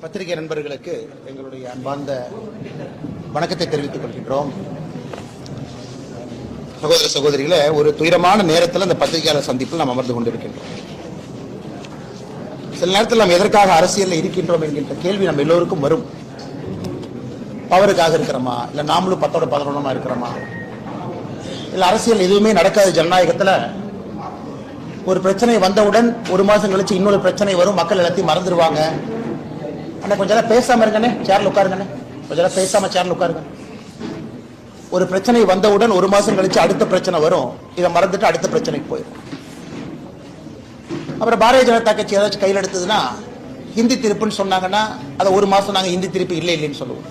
பத்திரிகை நண்பர்களுக்கு எங்களுடைய அன்பார்ந்த வணக்கத்தை தெரிவித்துக் கொள்கின்றோம். சகோதர சகோதரிகளே, ஒரு துயரமான நேரத்தில் அந்த பத்திரிகையாளர் சந்திப்பில் நாம் அமர்ந்து கொண்டிருக்கின்றோம். சில நேரத்தில் நாம் எதற்காக அரசியலில் இருக்கின்றோம் என்கின்ற கேள்வி நம்ம எல்லோருக்கும் வரும். பவருக்காக இருக்கிறோமா, இல்ல நாமளும் 10-11 இருக்கிறோமா, இல்ல அரசியல் எதுவுமே நடக்காத ஜனநாயகத்தில் ஒரு பிரச்சனை வந்தவுடன் ஒரு மாசம் கழிச்சு இன்னொரு பிரச்சனை வரும், மக்கள் எல்லாத்தையும் மறந்துடுவாங்க. ஆனா கொஞ்ச நேரம் பேசாம இருங்கண்ணே, சேர்ல உட்காருங்கண்ணே, கொஞ்ச நேரம் பேசாம சேர்ல உட்காருங்க. ஒரு பிரச்சனை வந்தவுடன் ஒரு மாசம் கழிச்சு அடுத்த பிரச்சனை வரும், இதை மறந்துட்டு அடுத்த பிரச்சனைக்கு போயிடும். அப்புறம் பாரதிய ஜனதா கட்சி ஏதாச்சும் கையில் எடுத்ததுன்னா ஹிந்தி திருப்புன்னு சொன்னாங்கன்னா அதை ஒரு மாசம் நாங்க ஹிந்தி திருப்பி இல்லைன்னு சொல்லுவோம்.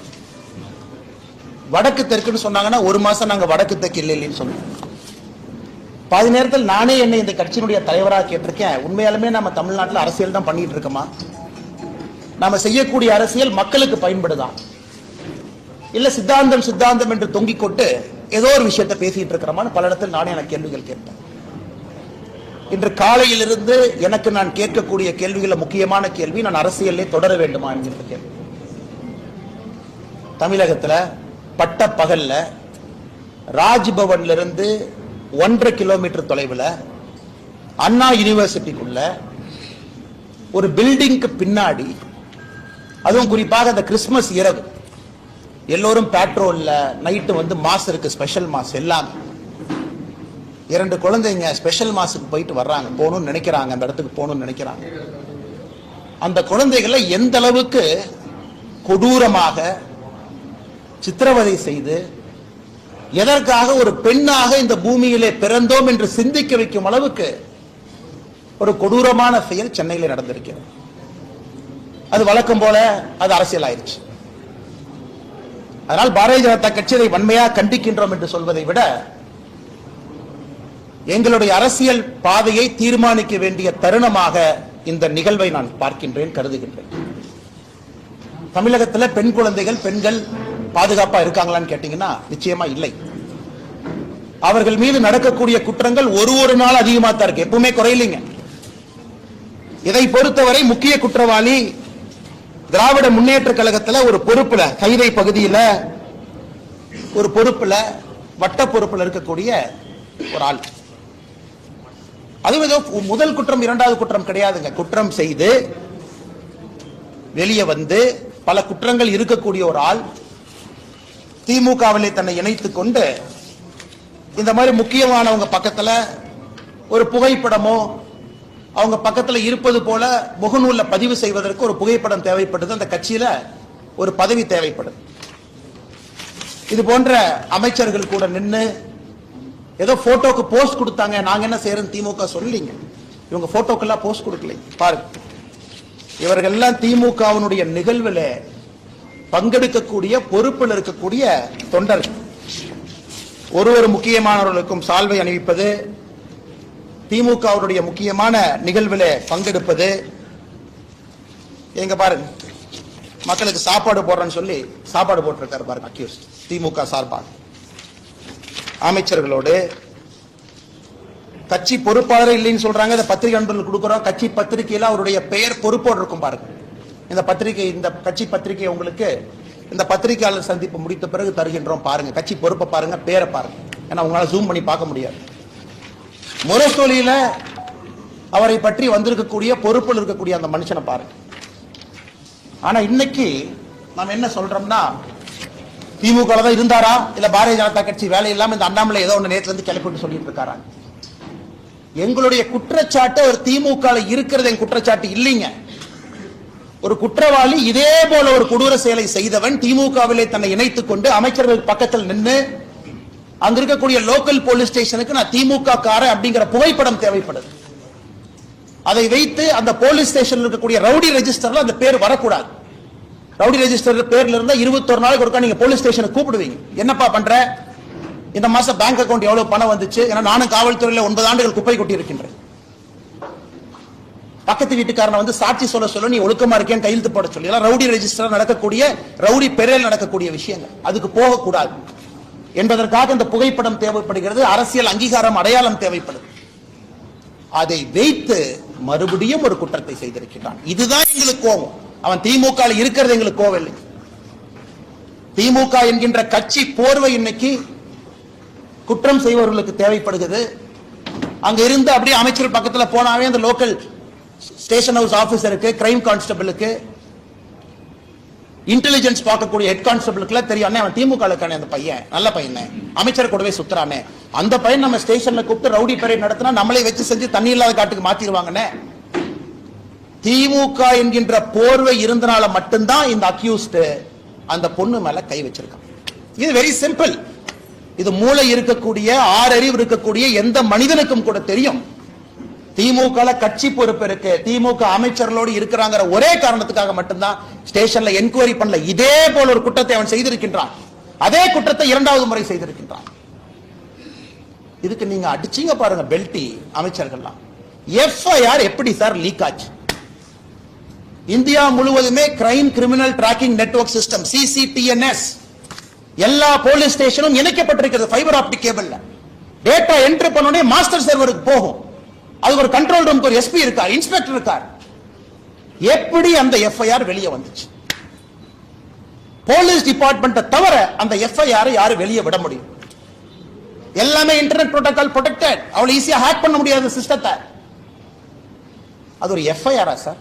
வடக்கு தெற்குன்னு சொன்னாங்கன்னா ஒரு மாசம் நாங்க வடக்கு தெற்கு இல்லைன்னு சொல்லுவோம். பாதி நேரத்தில் நானே என்னை இந்த கட்சியினுடைய தலைவராக கேட்டிருக்கேன், உண்மையாலுமே நம்ம தமிழ்நாட்டில் அரசியல் தான் பண்ணிட்டு இருக்கோமா, நாம செய்யக்கூடிய அரசியல் மக்களுக்கு பயன்படுதான், இல்ல சித்தாந்தம் சித்தாந்தம் என்று தொங்கிக் கொண்டு ஏதோ ஒரு விஷயத்தை பேசிட்டு இருக்கிறோமான்னு பல இடத்தில் நானே எனக்கு கேள்விகள் கேட்டேன். இன்று காலையிலிருந்து எனக்கு நான் கேட்கக்கூடிய கேள்விகள் முக்கியமான கேள்வி, நான் அரசியலே தொடர வேண்டுமா என்கிற கேள்வி. தமிழகத்துல பட்ட பகல்ல ராஜ்பவன்ல இருந்து 1.5 கிலோமீட்டர் தொலைவில் அண்ணா யூனிவர்சிட்டிக்குள்ள ஒரு பில்டிங்க்கு பின்னாடி, அதுவும் குறிப்பாக அந்த கிறிஸ்துமஸ் இரவு எல்லோரும் பேட்ரோல்ல நைட்டு வந்து மாஸ் இருக்கு, ஸ்பெஷல் மாஸ் எல்லாம். 2 குழந்தைங்க ஸ்பெஷல் மாஸுக்கு போயிட்டு வர்றாங்க, போகணும்னு நினைக்கிறாங்க, அந்த இடத்துக்கு போகணும்னு நினைக்கிறாங்க. அந்த குழந்தைகளை எந்த அளவுக்கு கொடூரமாக சித்திரவதை செய்து எதற்காக ஒரு பெண்ணாக இந்த பூமியிலே பிறந்தோம் என்று சிந்திக்க வைக்கும் அளவுக்கு ஒரு கொடூரமான செயல் சென்னையில் நடந்திருக்கிறது. அது வழக்கம் போல அது அரசியல் ஆயிடுச்சு. அதனால் பாரதிய ஜனதா கட்சி இதை வன்மையாக கண்டிக்கின்றோம் என்று சொல்வதை விட எங்களுடைய அரசியல் பாதையை தீர்மானிக்க வேண்டிய தருணமாக இந்த நிகழ்வை நான் பார்க்கின்றேன், கருதுகின்றேன். தமிழகத்தில் பெண் குழந்தைகள், பெண்கள் பாதுகாப்பா இருக்காங்களான்னு கேட்டீங்கன்னா நிச்சயமா இல்லை. அவர்கள் மீது நடக்கக்கூடிய குற்றங்கள் ஒரு நாள் அதிகமா தான் இருக்கு, எப்பவுமே குறையில்லைங்க. இதை பொறுத்தவரை முக்கிய குற்றவாளி திராவிட முன்னேற்ற கழகத்தில் ஒரு பொறுப்புல, கைதை பகுதியில் ஒரு பொறுப்புல, வட்ட பொறுப்புல இருக்கக்கூடிய ஒரு ஆள். அதுவும் ஏதோ முதல் குற்றம் இரண்டாவது குற்றம் கிடையாதுங்க. குற்றம் செய்து வெளியே வந்து பல குற்றங்கள் இருக்கக்கூடிய ஒரு ஆள் திமுகவிலே தன்னை இணைத்துக் கொண்டு இந்த மாதிரி முக்கியமானவங்க பக்கத்துல ஒரு புகைப்படமோ அவங்க பக்கத்துல இருப்பது போல முகநூல்ல பதிவு செய்வதற்கு ஒரு புகைப்படம் தேவைப்படுது, அந்த கட்சியில ஒரு பதவி தேவைப்படுது. இது போன்ற அமைச்சர்கள் கூட நின்று ஏதோ போட்டோக்கு போஸ்ட் கொடுத்தாங்க, நாங்க என்ன செய்யறோம் திமுக சொல்லிங்க. இவங்க போட்டோக்கெல்லாம் போஸ்ட் கொடுக்கல. பாருங்க, இவர்கள் எல்லாம் திமுகவினுடைய நிகழ்வில் பங்கெடுக்கக்கூடிய பொறுப்பில் இருக்கக்கூடிய தொண்டர்கள். ஒரு முக்கியமானவர்களுக்கும் சால்வை அணிவிப்பது, திமுகவுடைய முக்கியமான நிகழ்வில் பங்கெடுப்பது. எங்க பாருங்க, மக்களுக்கு சாப்பாடு போடுறேன்னு சொல்லி சாப்பாடு போட்டிருக்காரு பாருங்க அக்யூஸ் திமுக சார்பாக. அமைச்சர்களோடு கட்சி பொறுப்பாளர் இல்லைன்னு சொல்றாங்க, இந்த பத்திரிகை நண்பர்கள் கொடுக்கிறோம். கட்சி பத்திரிகையில அவருடைய பெயர் பொறுப்போடு இருக்கும் பாருங்க. இந்த பத்திரிகை, இந்த கட்சி பத்திரிகை உங்களுக்கு இந்த பத்திரிகையாளர் சந்திப்பு முடித்த பிறகு தருகின்றோம். பாருங்க, கட்சி பொறுப்பை பாருங்க, பேரை பாருங்க. ஏன்னா உங்களால ஜூம் பண்ணி பார்க்க முடியாது. முரசொலியில அவரை பற்றி வந்திருக்கக்கூடிய பொறுப்பில் இருக்கக்கூடிய அந்த மனுஷனை பாருங்க. ஆனா இன்னைக்கு நாம் என்ன சொல்றோம்னா, திமுக தான் இருந்தாரா, இல்ல பாரதிய ஜனதா கட்சி வேலை இல்லாம இந்த அண்ணாமலை ஏதோ ஒன்று நேற்று இருந்து கிளப்பிட்டு சொல்லிட்டு இருக்காரா? எங்களுடைய குற்றச்சாட்டு ஒரு திமுக இருக்கிறது என் குற்றச்சாட்டு இல்லைங்க. ஒரு குற்றவாளி இதே போல ஒரு கொடூர செயலை செய்தவன் திமுகவிலே தன்னை இணைத்துக் கொண்டு அமைச்சர்கள் பக்கத்தில் நின்று அங்க இருக்கக்கூடிய லோக்கல் போலீஸ் ஸ்டேஷனுக்கு நான் திமுக காரன் அப்படிங்கிற புகைப்படம் தேவைப்படுது. அதை வைத்து அந்த போலீஸ் ஸ்டேஷன்ல இருக்கக்கூடிய ரவுடி ரெஜிஸ்டர்ல அந்த பேர் வரக்கூடாது. ரவுடி ரெஜிஸ்டர் பேர்ல இருந்தா 21 நாளைக்கு ஒருக்கா நீங்க போலீஸ் ஸ்டேஷனுக்கு கூப்பிடுவீங்க. என்னப்பா பண்ற, இந்த மாசம் பேங்க் அக்கௌண்ட் எவ்வளவு பணம் வந்துச்சு, ஏன்னா நானும் காவல்துறையில 9 ஆண்டுகள் குப்பை கொட்டி இருக்கின்றேன். பக்கத்து வீட்டுக்காரனை வந்து சாட்சி சொல்ல நீ ஒழுக்கமா இருக்கேன் கையெழுத்து போட சொல்லி, ரவுடி ரெஜிஸ்டர் நடக்கக்கூடிய, ரவுடி பெயரில் நடக்கக்கூடிய விஷயங்கள், அதுக்கு போகக்கூடாது. என்பதற்காக இந்த புகைப்படம் தேவைப்படுகிறது, அரசியல் அங்கீகாரம் அடையாளம் தேவைப்படுது. அதை வைத்து மறுபடியும் ஒரு குற்றத்தை செய்திருக்கிறான். இதுதான் எங்களுக்கு கோபம். அவன் திமுக இருக்கிறது எங்களுக்கு கோவம் இல்லை. திமுக என்கின்ற கட்சி போர்வை இன்னைக்கு குற்றம் செய்வர்களுக்கு தேவைப்படுகிறது. அங்க இருந்து அப்படியே அமைச்சர் பக்கத்துல போனாவே அந்த லோக்கல் ஸ்டேஷன் ஹவுஸ் ஆபீசருக்கு, கிரைம் கான்ஸ்டபிளுக்கு, இன்டெலிஜென்ஸ் பார்க்கக்கூடிய ஹெட் கான்ஸ்டபிளுக்குலாம் தெரியும், அவன் திமுக அந்த பையன் நல்ல பையன், அமைச்சர் கூடவே சுத்துறானே, அந்த பையன் நம்ம ஸ்டேஷன்ல கூப்பிட்டு ரவுடி பரேட் நடத்தினா நம்மளே வச்சு செஞ்சு தண்ணி இல்லாத காட்டுக்கு மாத்திடுவாங்கன்னு. திமுக என்கின்ற போர்வை இருந்தனால மட்டும்தான் இந்த அக்யூஸ்ட் அந்த பொண்ணு மேல கை வச்சிருக்கான். இது வெரி சிம்பிள். இது மூளை இருக்கக்கூடிய, ஆறறிவு இருக்கக்கூடிய எந்த மனிதனுக்கும் கூட தெரியும். திமுக கட்சி பொறுப்பு இருக்கு, திமுக அமைச்சர்களோடு இருக்கிறாங்க ஒரே காரணத்துக்காக மட்டும்தான் ஸ்டேஷன்ல என்கொயரி பண்ணல. இதே போல ஒரு குற்றத்தை அவன் செய்திருக்கின்றான். அதே குற்றத்தை இரண்டாவது முறை செய்திருக்கின்றான். இதுக்கு நீங்க அடிச்சீங்க பாருங்க பெல்டி அமைச்சர்கள்லாம். எஃப்ஐஆர் எப்படி சார் லீக் ஆச்சு? இந்தியா முழுவதுமே crime criminal tracking network system CCTNS எல்லா போலீஸ் ஸ்டேஷனும் இணைக்கப்பட்டிருக்கிறது ஃபைபர் ஆப்டிக் கேபிள்ல. டேட்டா என்ட்ரி பண்ணோடனே மாஸ்டர் சர்வருக்கு போகும். அது ஒரு கண்ட்ரோல் ரூமுக்கு ஒரு எஸ்பி இருக்கார், இன்ஸ்பெக்டர் இருக்கார். எப்படி அந்த எஃப்ஐஆர் வெளியே வந்துச்சு? போலீஸ் டிபார்ட்மெண்ட் தவிர அந்த எஃப்ஐஆர் யாரு வெளியே விட முடியும்? எல்லாமே இன்டர்நெட் புரோட்டோகால் ப்ரொடெக்டட். அவ்வளவு ஈஸியா ஹேக் பண்ண முடியாத சிஸ்டத்தை. அது ஒரு எஃப்ஐஆரா சார்?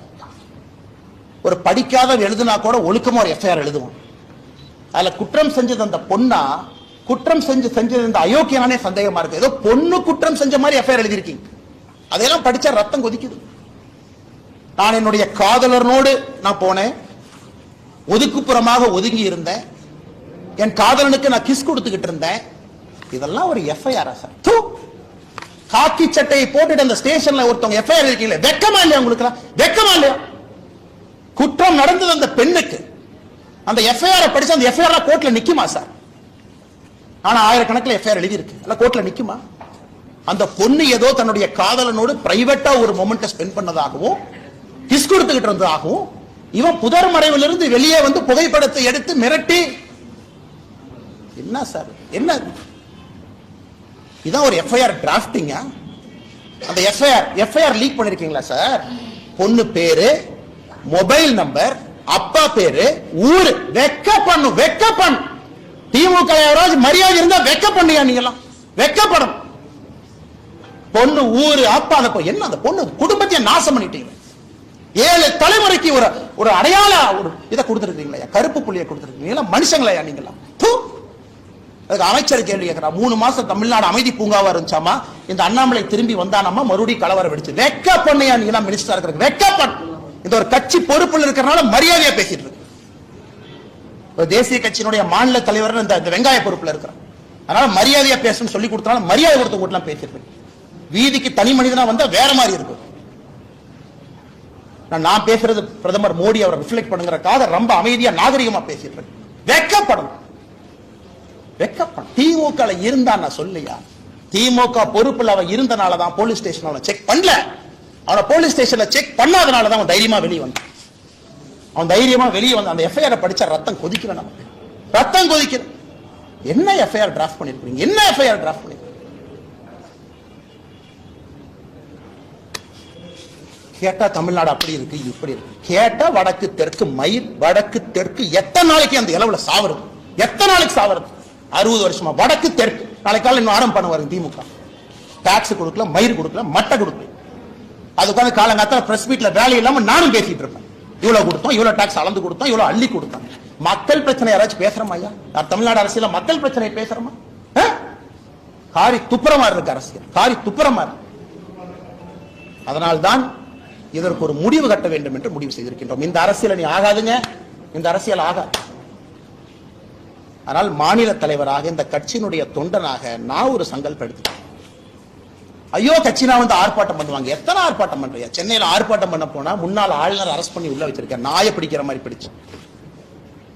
ஒரு படிக்காத எழுதுனா கூட ஒழுக்கமா ஒரு எஃப்ஐஆர் எழுதுவோம். அதுல குற்றம் செஞ்சது அந்த பொண்ணா, குற்றம் செஞ்சது இந்த அயோக்கியனானே சந்தேகமா இருக்கு. ஏதோ பொண்ணு குற்றம் செஞ்ச மாதிரி எஃப்ஐஆர் எழுதிருக்கீங்க. அதையெல்லாம் படிச்சா ரத்தம் கொதிக்குது. நான் என்னுடைய காதலனோடு நான் போனேன், ஒதுக்குப்புறமாக ஒதுங்கி இருந்தேன், என் காதலனுக்கு நான் கிஸ் கொடுத்துக்கிட்டு இருந்தேன். இதெல்லாம் ஒரு எஃப்ஐஆர் சார்? காக்கி சட்டையை போட்டுட்டு அந்த ஸ்டேஷன்ல ஒருத்தவங்க எஃப்ஐஆர் இருக்கீங்களே, வெக்கமா இல்லையா உங்களுக்கு? வெக்கமா இல்லையா? குற்றம் நடந்தது அந்த பெண்ணுக்கு. அந்த எஃப்ஐஆர் படிச்சு அந்த எஃப்ஐஆர் கோர்ட்ல நிக்குமா சார்? ஆனா ஆயிரக்கணக்கில் எஃப்ஐஆர் எழுதி இருக்கு, அல்ல கோர்ட்ல நிக்குமா? அந்த பொண்ணு ஏதோ தன்னுடைய காதலனோடு பிரைவேட்டா ஒரு மொமெண்ட்டை ஸ்பெண்ட் பண்ணதாகவும் கிஸ் கொடுத்துக்கிட்டு இருந்ததாகவும் இவன் புதர் மறைவிலிருந்து வெளியே வந்து புகைப்படத்தை எடுத்து மிரட்டி, என்ன சார் என்ன இதான் ஒரு எஃப்ஐஆர் டிராஃப்டிங்க? அந்த எஃப்ஐஆர் லீக் பண்ணிருக்கீங்களா சார்? பொண்ணு பேரு, மொபைல் நம்பர், அப்பா பேரு, ஊரு. வெக்க பண்ணும், வெக்க பண்ணும். திமுக யாராவது மரியாதை இருந்தா வெக்க பண்ணியா? நீங்களாம் வெக்கப்படும். பொண்ணு, ஊரு, அப்பா, என்ன அந்த பொண்ணு குடும்பத்தையே நாசம் பண்ணிட்டீங்க. 7 தலைமுறைக்கு ஒரு அடையாள ஒரு இதை கொடுத்துருக்கீங்களா? கருப்பு புள்ளியை கொடுத்துருக்கீங்களா? மனுஷங்களா நீங்களா? அதுக்கு அமைச்சர் கேள்வி கேட்கிறார். 3 மாசம் தமிழ்நாடு அமைதி பூங்காவா இருந்துச்சாமா, இந்த அண்ணாமலை திரும்பி வந்தானாமா, மறுபடியும் கலவரம் வெடிச்சு. வெக்க பண்ணியா நீங்களா மினிஸ்டரா இருக்கிறது? வெக்க பண்ண. இந்த ஒரு கட்சி பொறுப்புல இருக்கிறனால மரியாதையா பேசிட்டு இருக்கு. தேசிய கட்சியினுடைய மாநில தலைவர் இந்த வெங்காய பொறுப்புல இருக்கிறார், அதனால மரியாதையா பேசணும்னு சொல்லி கொடுத்தனால மரியாதை கொடுத்த கூட்டலாம் பேசிட்டு இருக்கு. வீதிக்கு தனி மனிதனா வந்தா வேற மாதிரி இருக்கும். நான் பேசுறது பிரதமர் மோடி அவரை ரிஃப்ளெக்ட் பண்ணுங்கிறதுக்காக ரொம்ப அமைதியா நாகரிகமா பேசிட்டு இருக்கு. வெக்கப்படணும், வெக்கப்படும். திமுக இருந்தா நான் சொல்லியா, திமுக பொறுப்புல அவன் இருந்தனாலதான் போலீஸ் ஸ்டேஷன் அவனை செக் பண்ணல. அவனை போலீஸ் ஸ்டேஷன்ல செக் பண்ணாதனாலதான் அவன் தைரியமா வெளியே வந்தான். அவன் தைரியமா வெளியே வந்து அந்த எஃப்ஐஆர் படிச்சா ரத்தம் கொதிக்கல, நமக்கு ரத்தம் கொதிக்கல. என்ன எஃப்ஐஆர் டிராஃப்ட் பண்ணிருக்கீங்க? என்ன எஃப்ஐஆர் டிராஃப்ட் பண்ணி கேட்டா தமிழ்நாடு அப்படி இருக்கு இப்படி இருக்கு. கேட்டா வடக்கு தெற்கு மயில், வடக்கு தெற்கு எத்தனை நாளைக்கு அந்த இளவுல சாவறது? எத்தனை நாளைக்கு சாவறது? 60 வருஷமா வடக்கு தெற்கு. நாளைக்கு காலையில் இன்னும் ஆரம்பம் பண்ணுவாரு திமுக. டாக்ஸ் கொடுக்கல, மயிர் கொடுக்கல, மட்டை கொடுக்கல. அதுக்கான காலங்காத்தால பிரஸ் மீட்ல வேலை இல்லாம நானும் பேசிட்டு இருப்பேன். இவ்வளவு கொடுத்தோம், இவ்வளவு டாக்ஸ் அளந்து கொடுத்தோம், இவ்வளவு அள்ளி கொடுத்தோம். மக்கள் பிரச்சனை யாராச்சும் பேசுறோமா ஐயா? தமிழ்நாடு அரசியல மக்கள் பிரச்சனை பேசுறோமா? காரி துப்புரமா இருக்கு அரசியல், காரி துப்புரமா இருக்கு. அதனால்தான் இதற்கு ஒரு முடிவு கட்ட வேண்டும் என்று முடிவு செய்திருக்கின்றோம். இந்த அரசியல் நீ ஆகாதுங்க, இந்த அரசியல் ஆகாது. ஆனால் மாநில தலைவராக, இந்த கட்சியினுடைய தொண்டனாக நான் ஒரு சங்கல்பம் எடுத்துட்டேன். ஐயோ கட்சினா வந்து ஆர்ப்பாட்டம் பண்ணுவாங்க. எத்தனை ஆர்ப்பாட்டம் பண்றியா? சென்னையில ஆர்ப்பாட்டம் பண்ண போனா முன்னாள் ஆளுநர் அரெஸ்ட் பண்ணி உள்ள வச்சிருக்கேன், நாயை பிடிக்கிற மாதிரி பிடிச்சு.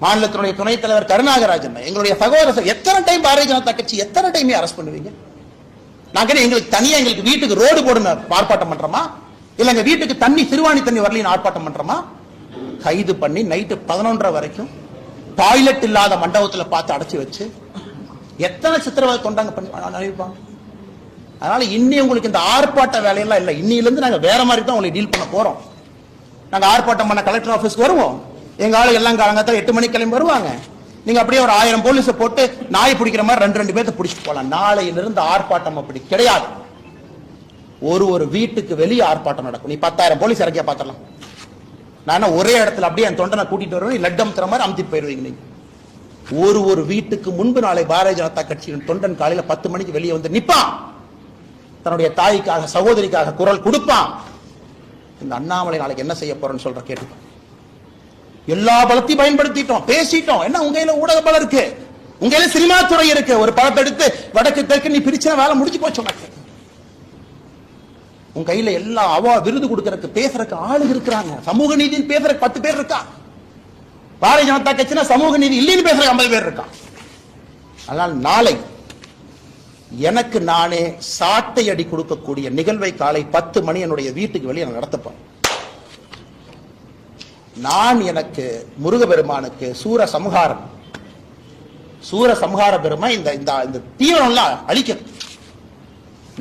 மாநிலத்தினுடைய துணைத் தலைவர் கருணாகராஜன், எங்களுடைய சகோதரர், எத்தனை டைம் பாரதிய ஜனதா கட்சி எத்தனை டைம் அரெஸ்ட் பண்ணுவீங்க? நாங்க எங்களுக்கு தனியா எங்களுக்கு வீட்டுக்கு ரோடு போடுன்னு ஆர்ப்பாட்டம் பண்றோமா? இல்ல எங்க வீட்டுக்கு தண்ணி, சிறுவாணி தண்ணி வரலின்னு ஆர்ப்பாட்டம் பண்றோமா? கைது பண்ணி நைட்டு 11:30 வரைக்கும் டாய்லெட் இல்லாத மண்டபத்தில் பார்த்து அடைச்சு வச்சு எத்தனை சித்திரவதை தொண்டாங்க பண்ணி அனுப்பிப்பாங்க. அதனால இன்னி உங்களுக்கு இந்த ஆர்ப்பாட்ட வேலையெல்லாம் இல்லை. இன்னிலிருந்து நாங்க வேற மாதிரி தான் உங்களை டீல் பண்ண போறோம். நாங்க ஆர்ப்பாட்டம் பண்ண கலெக்டர் ஆபீஸ்க்கு வருவோம். எங்க ஆளு எல்லாம் காலங்கத்தான் 8 மணிக்கு கிளம்பி வருவாங்க. நீங்க அப்படியே ஒரு 1000 போலீஸை போட்டு நாய் பிடிக்கிற மாதிரி 2 பேர்த்த பிடிச்சிட்டு போலாம். நாளையிலிருந்து ஆர்ப்பாட்டம் அப்படி கிடையாது. ஒரு வீட்டுக்கு வெளியே ஆர்ப்பாட்டம் நடக்கும். நீ 10,000 போலீஸ் இறக்கியா பாத்திரலாம். நான் ஒரே இடத்துல அப்படியே என் தொண்டனை கூட்டிட்டு வருவேன். லட்டம் தர மாதிரி அமுத்திட்டு போயிருவீங்க. நீங்க ஒரு வீட்டுக்கு முன்பு நாளை பாரதிய ஜனதா கட்சியின் தொண்டன் காலையில 10 மணிக்கு வெளியே வந்து நிப்பான். தன்னுடைய தாய்க்காக சகோதரிக்காக குரல் கொடுப்பான். இந்த அண்ணாமலை நாளைக்கு என்ன செய்ய போறேன்னு சொல்ற கேட்டுப்பான். எல்லா பலத்தையும் பயன்படுத்திட்டோம், பேசிட்டோம். என்ன உங்க கையில ஊடக பலம் இருக்கு, உங்க கையில சினிமா துறை இருக்கு. ஒரு படத்தை எடுத்து வடக்கு தெற்கு நீ பிரிச்சா வேலை முடிச்சு போச்சு. உங்க கையில எல்லாம் விருது கொடுக்கறதுக்கு பேசுறதுக்கு ஆளு இருக்கிறாங்க. சமூக நீதினு பேசுறதுக்கு 10 பேர் இருக்கா. பாரதிய ஜனதா கட்சினா சமூக நீதி இல்லைன்னு பேசுற 50 பேர் இருக்கா. அதனால் நாளை எனக்கு நானே சாட்டை அடி கொடுக்கக்கூடிய நிகழ்வை காலை 10 மணி என்னுடைய வீட்டுக்கு வெளியே நடத்தப்போம். நான் எனக்கு முருகபெருமானுக்கு சூர சம்ஹார பெருமை இந்த தீவிரம்லாம் அழிக்கிறது.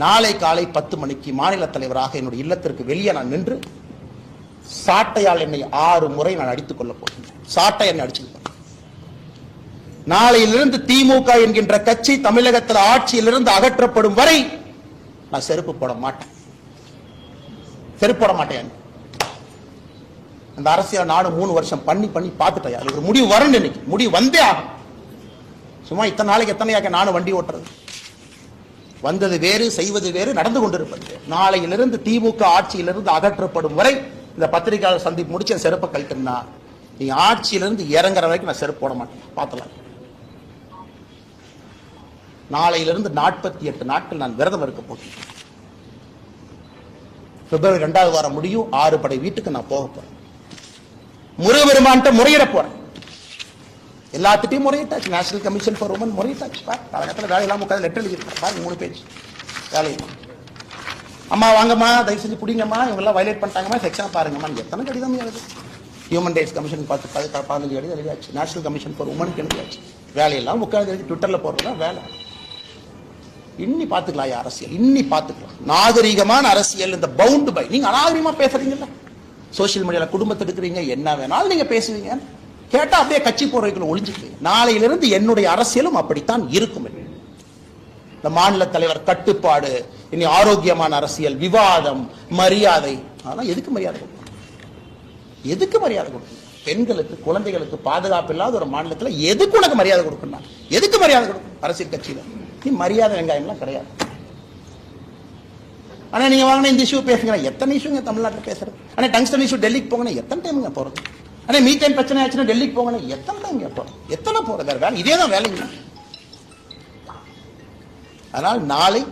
நாளை காலை 10 மணிக்கு மாநில தலைவராக என்னுடைய இல்லத்திற்கு வெளியே நான் நின்று சாட்டையால் என்னை 6 முறை நான் அடித்துக் கொள்ள போகிறேன். சாட்டை என்னை அடிச்சுட்டு நாளையிலிருந்து திமுக என்கின்ற கட்சி தமிழகத்தில் ஆட்சியிலிருந்து அகற்றப்படும் வரை நான் செருப்பு போட மாட்டேன். அந்த அரசியல் நானும் 3 வருஷம் பண்ணி பார்த்துட்டேன். அது ஒரு முடிவு வரணும். இன்னைக்கு முடிவு வந்தே ஆகும். சும்மா இத்தனை நாளைக்கு எத்தனையாக நானும் வண்டி ஓட்டுறது. வந்தது வேறு, செய்வது வேறு, நடந்து கொண்டிருப்பது. நாளையிலிருந்து திமுக ஆட்சியிலிருந்து அகற்றப்படும் வரை இந்த பத்திரிகையாளர் சந்திப்பு முடிச்சு செருப்பை கழிக்கணும்னா நீங்க ஆட்சியிலிருந்து இறங்குற வரைக்கும் நான் செருப்பு போட மாட்டேன். பார்த்தலாம். நாளையிலிருந்து 48 நாட்கள் நான் விரதம் இருக்க போகிறேன். பிப்ரவரி 2வது வாரம் முடியும். 6 படை வீட்டுக்கு நான் போக போறேன். முருகபெருமான்கிட்ட முறையிட போறேன். எல்லாத்திட்டையும் முறையிட்டாச்சு. நேஷனல் கமிஷன் ஃபார் உமன் முறையிட்டாச்சு. காலகட்டத்தில் வேலையெல்லாம் உட்காந்து லெட்டர் எழுதிருக்காங்க. 3 பேஜ் வேலையுமா. அம்மா வாங்கம்மா, தயவு செஞ்சு பிடிங்கம்மா, இவங்கெல்லாம் வயலேட் பண்ணிட்டாங்கம்மா, செக்ஷன் பாருங்கம்மா. எத்தனை கடிதம் எழுது. ஹியூமன் ரைட்ஸ் கமிஷன் 15 கடிதம் எழுதியாச்சு. நேஷனல் கமிஷன் ஃபார் உமனுக்கு எழுதியாச்சு. வேலையெல்லாம் உட்காந்து எழுதி ட்விட்டர்ல போடுறதா வேலை. இன்னி பாத்துக்கலாம் அரசியல், இன்னி பாத்துக்கலாம். நாகரிகமான அரசியல். இந்த பவுண்ட் பை நீங்க அநாகரிகமா பேசுறீங்கல்ல, சோசியல் மீடியால குடும்பத்தை எடுக்கிறீங்க, என்ன வேணாலும் நீங்க பேசுவீங்க. கேட்டா அப்படியே கட்சி போறவைக்குள்ள ஒளிஞ்சுக்கிறீங்க. நாளையிலிருந்து என்னுடைய அரசியலும் அப்படித்தான் இருக்கும். இந்த மாநில தலைவர் கட்டுப்பாடு, இனி ஆரோக்கியமான அரசியல், விவாதம், மரியாதை. அதெல்லாம் எதுக்கு மரியாதை கொடுக்கணும்? எதுக்கு மரியாதை கொடுக்கணும்? பெண்களுக்கு, குழந்தைகளுக்கு பாதுகாப்பு இல்லாத ஒரு மாநிலத்தில் எதுக்கு உனக்கு மரியாதை கொடுக்கணும்? எதுக்கு மரியாதை கொடுக்கணும்? அரசியல் கட்சியில நீ மரியாதை வெங்காயம்லாம் கிடையாது. ஆனா நீங்க வாங்கின இந்த இஷ்யூ பேசுங்க. எத்தனை இஷ்யூங்க தமிழ்நாட்டில் பேசுறது? ஆனா டங்ஸ்டன் இஷ்யூ டெல்லிக்கு போங்கன்னா எத்தனை டைமுங்க போறது? ஆனா மீத்தேன் பிரச்சனை ஆச்சுன்னா டெல்லிக்கு போங்கன்னா எத்தனை டைம் போறோம்? எத்தனை போறது? வேற வேலை இதே தான் வேலைங்க. அதனால் நாளை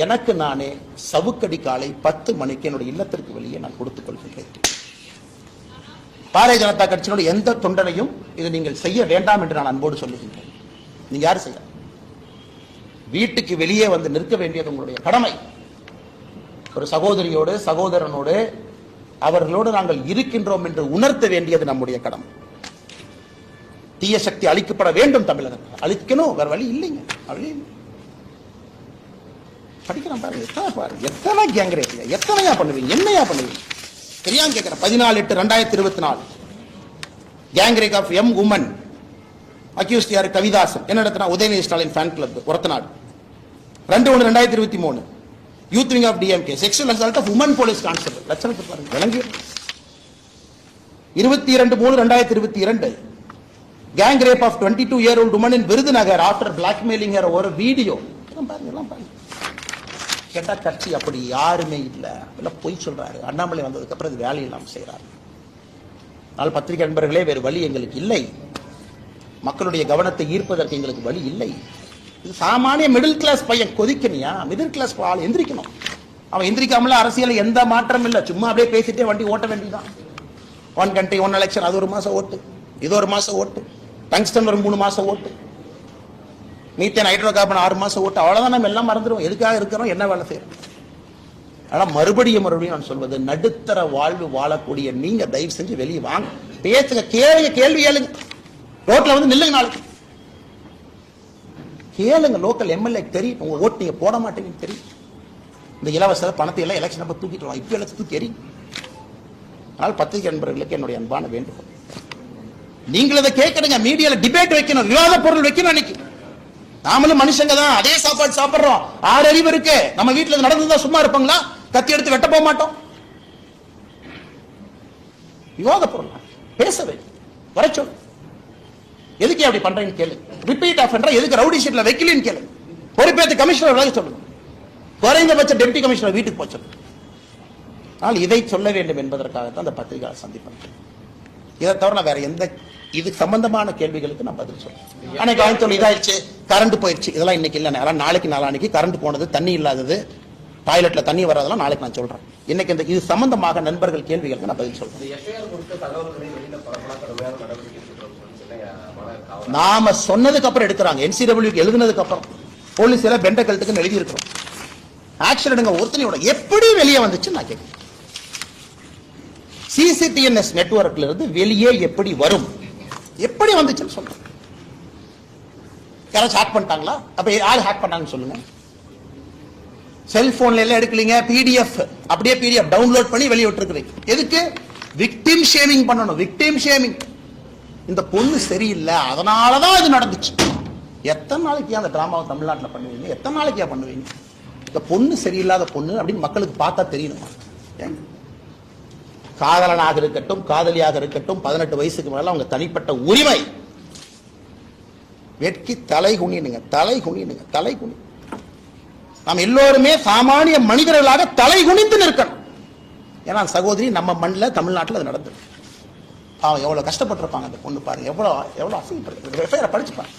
எனக்கு நானே சவுக்கடி காலை 10 மணிக்கு என்னுடைய இல்லத்திற்கு வெளியே நான் கொடுத்துக் கொள்கிறேன். பாரதிய ஜனதா கட்சியினுடைய எந்த தொண்டனையும் இதை நீங்கள் செய்ய வேண்டாம் என்று நான் அன்போடு சொல்லுகின்றேன். நீங்க யாரும் செய்ய, வீட்டுக்கு வெளியே வந்து நிற்க வேண்டியது உங்களுடைய கடமை. ஒரு சகோதரியோடு, சகோதரனோடு, அவர்களோடு நாங்கள் இருக்கின்றோம் என்று உணர்த்த வேண்டியது நம்முடைய கடமை. தீய சக்தி அழிக்கப்பட வேண்டும். தமிழகத்தில் அழிக்கணும், வேற வழி இல்லைங்க. படிக்கிறோம் பாருங்க. எத்தனை கேங் ரேப், எத்தனையா பண்ணுவீங்க, என்னையா பண்ணுவீங்க? தெரியாம கேட்கிறேன். 14/8/2024 gang rape of M woman accused யாரு? கவிதாசன். என்ன நடத்தினா? Udhayanidhi Stalin fan club Orathanadu. 2/1/2023 youth wing of DMK sexual assault of woman police constable. லட்சணத்தை பாருங்க, விளங்கி. 22/3/2022 gang rape of 22-year-old woman in Virudhunagar after blackmailing ஒரு வீடியோ. பாருங்க. கேட்டா கட்சி அப்படி யாருமே இல்ல, பொய் சொல்றாரு. அண்ணாமலை வந்ததுக்கு அப்புறம் இது வேலையெல்லாம் செய்யறாரு. ஆனால் பத்திரிகை நண்பர்களே, வேறு வழி எங்களுக்கு இல்லை. மக்களுடைய கவனத்தை ஈர்ப்பதற்கு எங்களுக்கு வழி இல்லை. இது சாமானிய மிடில் கிளாஸ் பையன் கொதிக்கணியா? மிடில் கிளாஸ் ஆள் எந்திரிக்கணும். அவன் எந்திரிக்காமல அரசியல் எந்த மாற்றம் இல்லை. சும்மா அப்படியே பேசிட்டே வண்டி ஓட்ட வேண்டியதான். 1 country 1 election, அது 1 மாசம் ஓட்டு, இது 1 மாசம் ஓட்டு, டங்ஸ்டன் வரும் 3 மாசம் ஓட்டு, மீத்தேன் ஹைட்ரோ கார்பன் 6 மாசம் ஓட்டு. அவ்வளவுதான். நம்ம எல்லாம் மறந்துடுவோம். எதுக்காக இருக்கிறோம், என்ன வேலை செய்யறோம். ஆனா மறுபடியும் நான் சொல்வது, நடுத்தர வாழ்வு வாழக்கூடிய நீங்க தயவு செஞ்சு வெளியே வாங்க, பேசுங்க, கேள்வி கேள்வி கேளுங்க, ரோட்ல வந்து நில்லுங்க. நாளைக்கு கேளுங்க, லோக்கல் எம்எல்ஏ தெரியும், உங்க ஓட்டு நீங்க போட மாட்டீங்கன்னு தெரியும். இந்த இலவச பணத்தை எல்லாம் எலெக்ஷன் அப்ப தூக்கிட்டு இப்ப எல்லாத்துக்கும் தெரியும். அதனால் பத்திரிகை நண்பர்களுக்கு என்னுடைய அன்பான வேண்டுகோள், நீங்கள் இதை கேட்கணுங்க, மீடியால டிபேட் வைக்கணும், விவாத பொருள் வைக்கணும். அன்னைக்கு நாமளும் மனுஷங்க தான், அதே சாப்பாடு சாப்பிடுறோம், 6 அறிவு இருக்கு. நம்ம வீட்டுல நடந்ததா சும்மா இருப்பாங்களா? கத்தி எடுத்து வெட்ட போக மாட்டோம். விவாத பொருள் பேசவே வர சொல்லு. எதுக்கு அப்படி பண்றீங்கன்னு கேளு. ரிப்பீட் ஆஃபெண்டரா எதுக்கு ரவுடி ஷீட்ல வைக்கலன்னு கேளு. பொறுப்பேற்று கமிஷனர் விலக சொல்லுங்க. குறைந்தபட்ச டெப்டி கமிஷனர் வீட்டுக்கு போச்சு. ஆனால் இதை சொல்ல வேண்டும் என்பதற்காகத்தான் அந்த பத்திரிகையாளர் சந்திப்பு. இதை தவிர வேற எந்த இது சம்பந்தமான கேள்விகளுக்கு நான் பதில் சொல்றேன். அன்னைக்கு ஆயிரத்தி இதாயிடுச்சு, கரண்ட் போயிடுச்சு, இதெல்லாம் இன்னைக்கு இல்லை. அதெல்லாம் நாளைக்கு நாளானிக்கு கரண்ட் போனது, தண்ணி இல்லாதது, டாய்லெட்ல தண்ணி வராதெல்லாம் நாளைக்கு நான் சொல்றேன். இன்னைக்கு இந்த இது சம்பந்தமாக நண்பர்கள் கேள்விகளுக்கு நான் பதில் சொல்றேன். நாம சொன்னதுக்கு அப்புறம் எடுக்கிறாங்க. NCW எழுதுனதுக்கு அப்புறம் போலீஸ் எல்லாம் பெண்ட கழுத்துக்கு எழுதி இருக்கிறோம். ஆக்ஷன் எடுங்க. ஒருத்தனையோட எப்படி வெளியே வந்துச்சு நான் கேட்கிறேன். CCTNS நெட்வொர்க்ல இருந்து வெளியே எப்படி வரும், எப்படி வந்துச்சுன்னு சொல்றேன். யாராச்சும் ஹேக் பண்ணிட்டாங்களா? அப்ப யார் ஹேக் பண்ணாங்கன்னு சொல்லுங்க. செல்போன்ல எல்லாம் எடுக்கலீங்க, PDF அப்படியே PDF டவுன்லோட் பண்ணி வெளியே விட்டுருக்கீங்க. எதுக்கு? விக்டிம் ஷேமிங் பண்ணணும். Victim shaming. இந்த பொண்ணு சரியில்லை, அதனாலதான் இது நடந்துச்சு. எத்தனை நாளைக்கு அந்த டிராமாவை தமிழ்நாட்டில் பண்ணுவீங்க? எத்தனை நாளைக்கு பண்ணுவீங்க? இந்த பொண்ணு சரியில்லாத பொண்ணு அப்படின்னு மக்களுக்கு பார்த்தா தெரியணுமா? காதலனாக இருக்கட்டும், காதலியாக இருக்கட்டும், 18 வயசுக்கு மேல அவங்க தனிப்பட்ட உரிமை. வெட்கி தலை குனினுங்க, தலை குனினுங்க, தலை குனி. நாம் எல்லோருமே சாமானிய மனிதர்களாக தலை குனிந்து நிற்கணும். ஏன்னா சகோதரி நம்ம மண்ணில் தமிழ்நாட்டில் அது நடந்தது. அவன் எவ்வளவு கஷ்டப்பட்டிருப்பாங்க அந்த பொண்ணு பாருங்க, எவ்வளவு அசிங்கப்பட்டு படிச்சுப்பாங்க.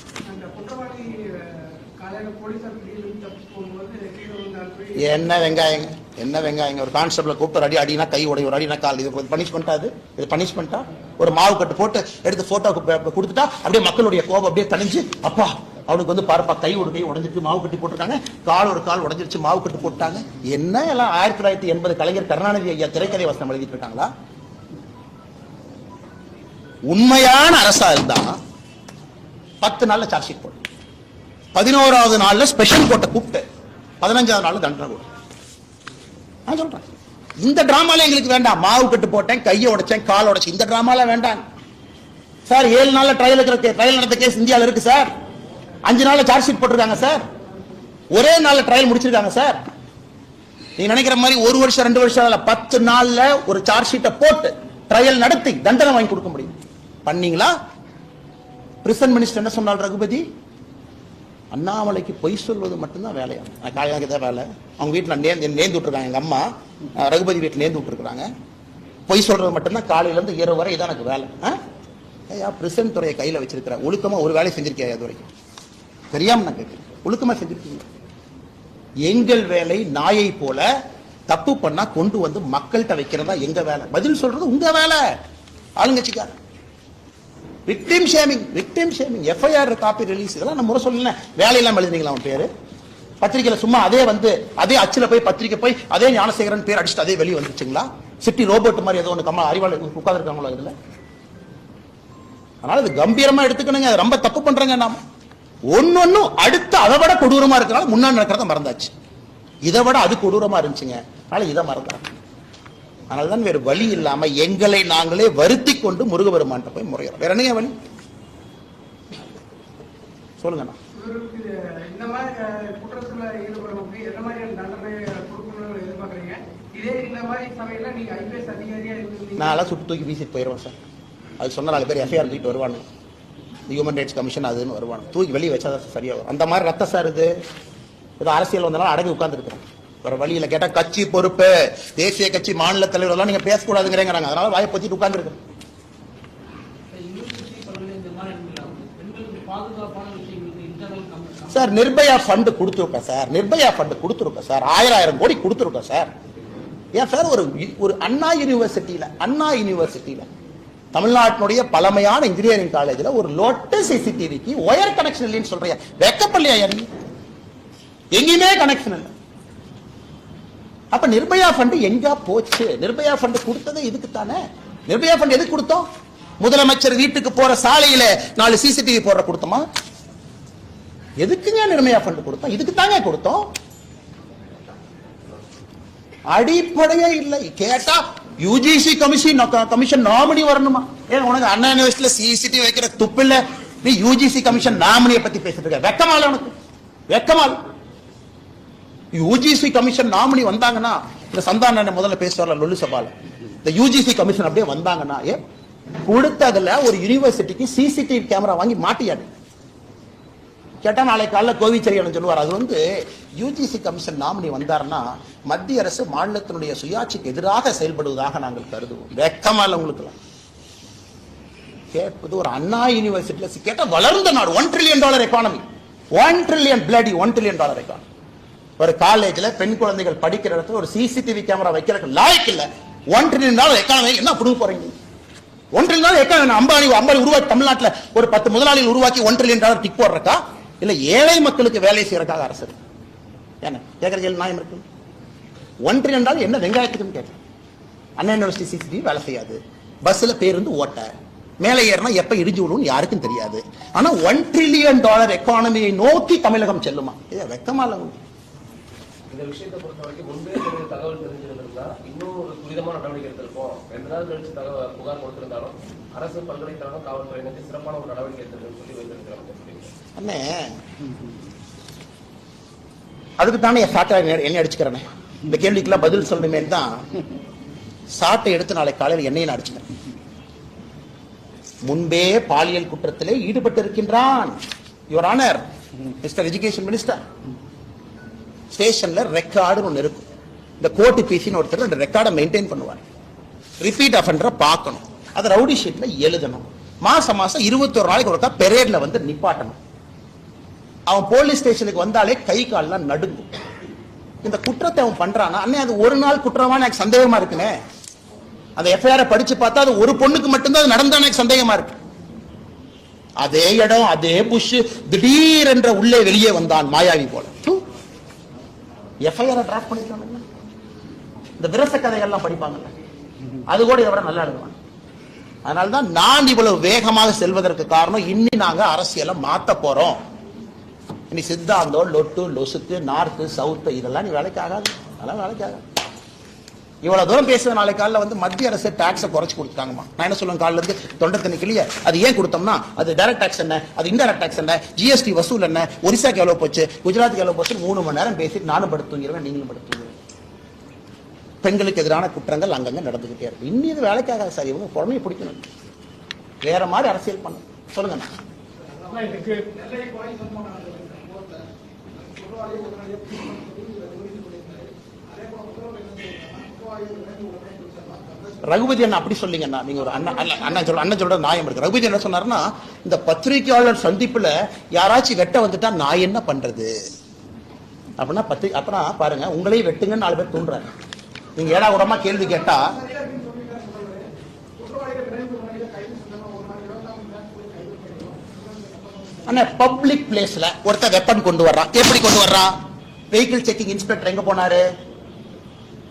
என்ன வெங்காயங்க, என்ன வெங்காயங்க? ஒரு கான்ஸ்டபிள கூப்பிட்டு அடினா கை உடைய, ஒரு அடினா கால். இது பனிஷ்மெண்டா? இது பனிஷ்மெண்டா? ஒரு மாவு கட்டு போட்டு எடுத்து போட்டோ கொடுத்துட்டா அப்படியே மக்களுடைய கோபம் அப்படியே தணிஞ்சு, அப்பா அவனுக்கு வந்து பாருப்பா கை ஒரு கை உடஞ்சிருச்சு, மாவு கட்டி போட்டிருக்காங்க, கால் ஒரு கால் உடஞ்சிருச்சு, மாவு கட்டி போட்டாங்க. என்ன எல்லாம் 1980 கலைஞர் கருணாநிதி ஐயா திரைக்கதை வசனம் எழுதிட்டு இருக்காங்களா? உண்மையான அரசா இருந்தா 10 நாள்ல சார்ஜ் ஷீட் போட்டு, 11வது நாள்ல ஸ்பெஷல் கோர்ட்டை கூப்பிட்டு 15வது நாள் தண்டனை போடு. நான் சொல்றேன், இந்த டிராமால எங்களுக்கு வேண்டாம். மாவு கட்டு போட்டேன், கையை உடைச்சேன், கால் உடைச்சேன், இந்த டிராமால வேண்டாம் சார். 7 நாள்ல ட்ரையல் நடந்த கேஸ் இந்தியாவில் இருக்கு சார். 5 நாள்ல சார்ஜ் ஷீட் போட்டிருக்காங்க சார். ஒரே நாள்ல ட்ரையல் முடிச்சிருக்காங்க சார். நீங்க நினைக்கிற மாதிரி 1 வருஷம் 2 வருஷம் 10 நாள்ல ஒரு சார்ஜ் ஷீட்டை போட்டு ட்ரையல் நடத்தி தண்டனை வாங்கி கொடுக்க முடியும். பண்ணீங்களா? பிரிசன் மினிஸ்டர் என்ன சொன்னார்? ரகுபதி, அண்ணாமலைக்கு பொய் சொல்வது மட்டும்தான் வேலையா? காலையாக வேலை. அவங்க வீட்டில் நேர்ந்து விட்டுருக்காங்க. எங்க அம்மா ரகுபதி வீட்டில் நேர்ந்து விட்டுருக்காங்க. பொய் சொல்றது மட்டும்தான் காலையில இருந்து இரவு வரை இதான் எனக்கு வேலை. பிரிசன் துறையை கையில வச்சிருக்கிற ஒழுக்கமா ஒரு வேலை செஞ்சிருக்கியா? அது வரைக்கும் தெரியாம நான் கேட்கிறேன். ஒழுக்கமா செஞ்சிருக்கீங்க? எங்கள் வேலை நாயை போல தப்பு பண்ணா கொண்டு வந்து மக்கள்கிட்ட வைக்கிறதா எங்க வேலை. பதில் சொல்றது உங்க வேலை. ஆளுங்கட்சிக்கார victim shaming, victim shaming, FIR copy release, இதெல்லாம் நம்ம முறை சொல்லல. வேலையெல்லாம் எழுதுனீங்களா? அவன் பேரு பத்திரிகையில சும்மா அதே அச்சுல போய் பத்திரிகை போய் அதே ஞானசேகரன் பேர் அடிச்சுட்டு அதே வெளியே வந்துருச்சுங்களா? சிட்டி ரோபோட் மாதிரி ஏதோ ஒன்று கம்மா அறிவாளி உட்கார்ந்து இருக்காங்களா இதுல? அதனால இது கம்பீரமா எடுத்துக்கணுங்க. ரொம்ப தப்பு பண்றாங்க. நாம ஒன்னொன்னும் அடுத்து அதை விட கொடூரமா இருக்கிறனால முன்னாடி நடக்கிறத மறந்தாச்சு. இதை விட அது கொடூரமா இருந்துச்சுங்க, அதனால இதை மறந்தாங்க. அதனால்தான் வேறு வழி இல்லாம எங்களை நாங்களே வருத்தி கொண்டு முருகபெருமான் போய் முறையிறோம். வேற என்ன வழி சொல்லுங்க. நான் சுட்டு தூக்கி வீசிட்டு போயிடுவேன் சார். அது சொன்ன 4 பேர் FIR தூக்கிட்டு வருவானு, ஹியூமன் ரைட்ஸ் கமிஷன் அதுன்னு வருவானு, தூக்கி வெளியே வச்சாதான் சரியா வரும். அந்த மாதிரி ரத்த சார் இது ஏதோ அரசியல் வந்தாலும் அடங்கி உட்கார்ந்து இருக்கிறேன். வேற வழியில கேட்டா கட்சி பொறுப்பு, தேசிய கட்சி மாநில தலைவர் எல்லாம் நீங்க பேசக்கூடாதுங்கிறாங்க. அதனால வாயை பொத்திட்டு உட்கார்ந்து இருக்கேன். சார் நிர்பயா ஃபண்ட் கொடுத்துருக்கோம் சார். நிர்பயா ஃபண்ட் கொடுத்துருக்கோம் சார். 1000 கோடி கொடுத்துருக்கோம் சார். ஏன் சார் ஒரு அண்ணா யூனிவர்சிட்டியில தமிழ்நாட்டினுடைய பழமையான இன்ஜினியரிங் காலேஜ்ல ஒரு லோட்டஸ் CCTVக்கு ஒயர் கனெக்ஷன் இல்லைன்னு சொல்றியா? வெக்கப்படலையா? எங்கேயுமே கனெக்ஷன் இல்லை. அப்ப நிர்பயா ஃபண்ட் எங்க போச்சு? நிர்பயா ஃபண்ட் கொடுத்தது இதுக்கு தானே. நிர்பயா ஃபண்ட் எதுக்கு கொடுத்தோம்? முதலமைச்சர் வீட்டுக்கு போற சாலையில 4 CCTV போடுற கொடுத்தோமா? எதுக்குங்க நிர்மயா ஃபண்ட் கொடுத்தோம்? இதுக்கு தாங்க கொடுத்தோம். அடிப்படையே இல்லை. கேட்டா யூஜிசி கமிஷன் நாமினி வரணுமா? ஏன் உனக்கு அண்ணா யூனிவர்சிட்டியில சிசிடிவி வைக்கிற துப்பு இல்ல? நீ யூஜிசி கமிஷன் நாமினியை பத்தி பேசிட்டு இருக்க? வெக்கமால உனக்கு? வெக்கமால? யூஜிசி கமிஷன் நாமினி வந்தாங்கன்னா, இந்த சந்தான முதல்ல பேசுவார்ல லொல்லு சபால, இந்த யூஜிசி கமிஷன் அப்படியே வந்தாங்கன்னா, கொடுத்ததுல ஒரு யூனிவர்சிட்டிக்கு சிசிடிவி கேமரா வாங்கி மாட்டியாடு. கேட்டா நாளை காலைல கோவிச்செழியன் சொல்லுவார், அது வந்து யூஜிசி கமிஷன் நாமினி வந்தாருன்னா மத்திய அரசு மாநிலத்தினுடைய சுயாட்சிக்கு எதிராக செயல்படுவதாக நாங்கள் கருதுவோம். வெக்கமால உங்களுக்கு கேட்பது ஒரு அண்ணா யூனிவர்சிட்டியில கேட்டா வளர்ந்த நாடு, $1 trillion எக்கானமி, $1 trillion எக்கானமி. ஒரு காலேஜ்ல பெண் குழந்தைகள் படிக்கிற இடத்துல ஒரு சிசிடிவி கேமரா வைக்கிறதுக்கு லாய்க்கு இல்ல. $1 trillion எக்கானமி என்ன புடுங்க போறீங்க? $1 trillion எக்கானமி அம்பானி உருவாக்கி தமிழ்நாட்டில் ஒரு 10 முதலாளிகள் உருவாக்கி $1 trillion டிக் போடுறக்கா இல்ல ஏழை மக்களுக்கு வேலை செய்யறதுக்காக அரசு? என்ன கேட்கற கேள்வி நியாயம் இருக்கு? $1 trillion என்ன வெங்காயத்துக்குன்னு கேட்க. அண்ணா யூனிவர்சிட்டி சிசிடிவி வேலை செய்யாது, பஸ்ல பேருந்து ஓட்ட, மேலே ஏறினா எப்ப இடிஞ்சு விடுன்னு யாருக்கும் தெரியாது. ஆனா $1 trillion எக்கானமியை நோக்கி தமிழகம் செல்லுமா? வெக்கமா இல்ல? இந்த விஷயத்தை பொறுத்த வரைக்கும் முன்பே தகவல் தெரிஞ்சிருந்திருந்தா இன்னும் ஒரு துரிதமான நடவடிக்கை எடுத்திருப்போம். 2 நாள் கழிச்சு புகார் கொடுத்திருந்தாலும் அரசு பல்கலைக்கழகம் காவல்துறையினருக்கு சிறப்பான ஒரு நடவடிக்கை எடுத்திருக்குன்னு சொல்லி வைத்திருக்கிறாங்க. அண்ணே அதுக்கு தானே சாட்டை என்ன அடிச்சுக்கிறேன். இந்த கேள்விக்கெல்லாம் பதில் சொல்லணுமே தான் சாட்டை எடுத்து நாளை காலையில் என்னையும் அடிச்சுக்கிறேன். முன்பே பாலியல் குற்றத்திலே ஈடுபட்டு இருக்கின்றான். Your honour mister education minister, ஸ்டேஷன்ல ரெக்கார்டு ஒன்று இருக்கும். இந்த கோர்ட்டு பீசின்னு ஒருத்தர் அந்த ரெக்கார்டை மெயின்டைன் பண்ணுவார். ரிப்பீட் அஃபெண்டரை பார்க்கணும், அதை ரவுடி ஷீட்ல எழுதணும். மாசம் 21 நாளைக்கு ஒருக்கா பெரேட்ல வந்து நிப்பாட்டணும். அவன் போலீஸ் ஸ்டேஷனுக்கு வந்தாலே கை கால்லாம் நடுங்கும். இந்த குற்றத்தை அவன் பண்றானா, அண்ணே அது ஒரு நாள் குற்றமா எனக்கு சந்தேகமா இருக்குனே. அந்த எஃப்ஐஆர் படிச்சு பார்த்தா அது ஒரு பொண்ணுக்கு மட்டும்தான் அது நடந்தா எனக்கு சந்தேகமா இருக்கு. அதே இடம் அதே புஷ் திடீர் என்ற உள்ளே வெளியே வந்தான் மாயாவி போல. எஃப்ஐஆர் டிராஃப்ட் பண்ணிருக்காங்க. இந்த விரச கதைகள்லாம் படிப்பாங்கல்ல, அது கூட இதை விட நல்லா எழுதுவாங்க. அதனால்தான் நான் இவ்வளவு வேகமாக செல்வதற்கு காரணம், இன்னி நாங்க அரசியலை மாத்த போறோம். இனி சித்தாந்தம் லொட்டு லொசுக்கு நார்த்து சவுத்து இதெல்லாம் நீ வேலைக்கு ஆகாது, அதெல்லாம் வேலைக்கு ஆகாது. இவ்வளவு தூரம் பேசுற நாளை காலில் வந்து மத்திய அரசு டாக்ஸை குறைச்சு கொடுத்தாங்கம்மா. நான் என்ன சொல்லுவேன், காலில இருந்து தொண்டை தண்ணி கிளிய அது ஏன் கொடுத்தோம்னா, அது டைரக்ட் டாக்ஸ் என்ன, அது இன்டைரக்ட் டாக்ஸ் என்ன, ஜிஎஸ்டி வசூல் என்ன, ஒரிசாக்கு எவ்வளவு போச்சு, குஜராத்துக்கு எவ்வளவு போச்சு, 3 மணி நேரம் பேசிட்டு நானும் படுத்துங்கிறேன், நீங்களும் படுத்துங்க. பெண்களுக்கு எதிரான குற்றங்கள் அங்கங்க நடந்துகிட்டே இருக்கு. இன்னும் இது வேலைக்காக சார், இவங்க குழந்தைய பிடிக்கணும், வேற மாதிரி அரசியல் பண்ண சொல்லுங்க. ரகுபதி அண்ணா அப்படி சொல்லிங்கன்னா, நீங்க ஒரு அண்ணன் சொல்ற நியாயம் இருக்கு. ரகுபதி என்ன சொன்னாருன்னா, இந்த பத்திரிகையாளர் சந்திப்புல யாராச்சும் வெட்ட வந்துட்டா நான் என்ன பண்றது அப்படின்னா, அப்பனா பாருங்க உங்களையும் வெட்டுங்கன்னு 4 பேர் தூண்டுறாங்க. நீங்க ஏடா உரமா கேள்வி கேட்டா, அண்ணா பப்ளிக் பிளேஸ்ல ஒருத்தர் வெப்பன் கொண்டு வர்றான். எப்படி கொண்டு வர்றான்? வெஹிக்கிள் செக்கிங் இன்ஸ்பெக்டர் எங்க போனாரு?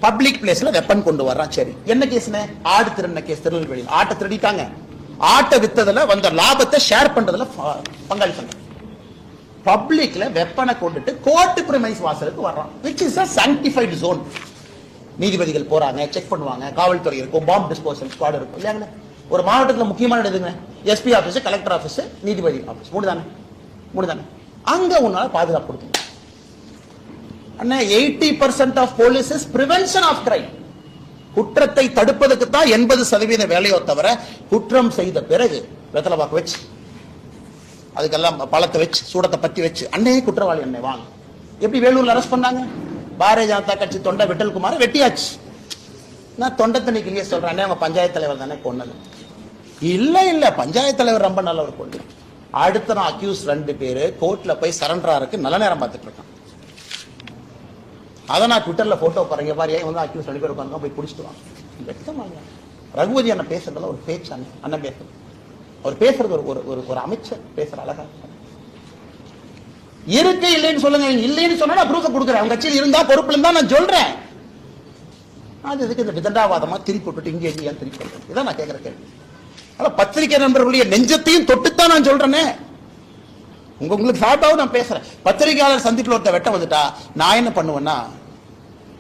பப்ளிக் பிளேஸ்ல வெப்பன் கொண்டு வர்றான். சரி, என்ன கேஸ்னே? ஆடு திருடின கேஸ். திருநெல்வேலியில் ஆட்டை திருடிட்டாங்க, ஆட்டை வித்ததுல வந்த லாபத்தை ஷேர் பண்றதுல பங்காளி பண்றாங்க. பப்ளிக்ல வெப்பனை கொண்டுட்டு கோர்ட் பிரைமைஸ் வாசலுக்கு வர்றான், which is a sanctified zone. நீதிபதிகள் போறாங்க, செக் பண்ணுவாங்க, காவல்துறை இருக்கும், பாம்பு டிஸ்போசல் ஸ்குவாட் இருக்கும் இல்லையாங்க. ஒரு மாவட்டத்தில் முக்கியமான எதுங்க? எஸ்பி ஆபீஸ், கலெக்டர் ஆபீஸ், நீதிபதி ஆபீஸ், மூணுதானே. அங்க உன்னால பாதுகாப்பு கொடுக்கணும். 80% of police is prevention of crime. குற்றத்தை தடுப்பதற்கு தான் 80% வேலையோ தவிர, குற்றம் செய்த பிறகு வெத்தலை பாக்கு வச்சு அதுக்கெல்லாம் பழத்தை வச்சு சூடத்தை பத்தி வச்சு அண்ணே குற்றவாளி அண்ணே வாங்க. எப்படி வேலூர்ல அரெஸ்ட் பண்ணாங்க? பாரதிய ஜனதா கட்சி தொண்டை விட்டல்குமார் வெட்டியாச்சு. நான் தொண்டை தண்ணி கிளிய சொல்றேன், அண்ணே அவங்க பஞ்சாயத்து தலைவர் தானே கொன்னது. இல்ல பஞ்சாயத்து தலைவர் ரொம்ப நல்லவர் கொண்டு. அடுத்த நான் அக்யூஸ் 2 பேரு கோர்ட்ல போய் சரண்டரா இருக்கு, நல்ல நேரம் பார்த்துட்டு இருக்கான். அதை நான் ட்விட்டர்ல போட்டோ பாருங்க, பாரு வந்து அக்யூஸ் 2 பேர் உட்காந்து போய் குடிச்சிட்டு வாங்க. வெட்டமாங்க. ரகுபதி அண்ணன் பேசுறதுல ஒரு பேச்சு, அண்ணன் பேசுறது, அவர் பேசுறது ஒரு அமைச்சர் பேசுற அழகா இருக்கு. இல்லைன்னு சொல்லுங்க, இல்லைன்னு சொன்னா நான் ப்ரூஃப் கொடுக்குறேன். அவங்க கட்சியில் இருந்தா பொறுப்புல இருந்தா நான் சொல்றேன். அது இதுக்கு இந்த விதண்டாவாதமா திருப்பி விட்டுட்டு இங்கே ஏன் திருப்பி சொல்றேன், இதான் நான் கேட்கிற கேள்வி. பத்திரிகை நண்பர்களுடைய நெஞ்சத்தையும் தொட்டுத்தான் நான் சொல்றேனே. உங்களுக்கு சார்பாகவும் நான் பேசுறேன். பத்திரிகையாளர் சந்திப்பில் ஒருத்த வெட்ட வந்துட்டா நான் என்ன பண்ணுவேன்னா,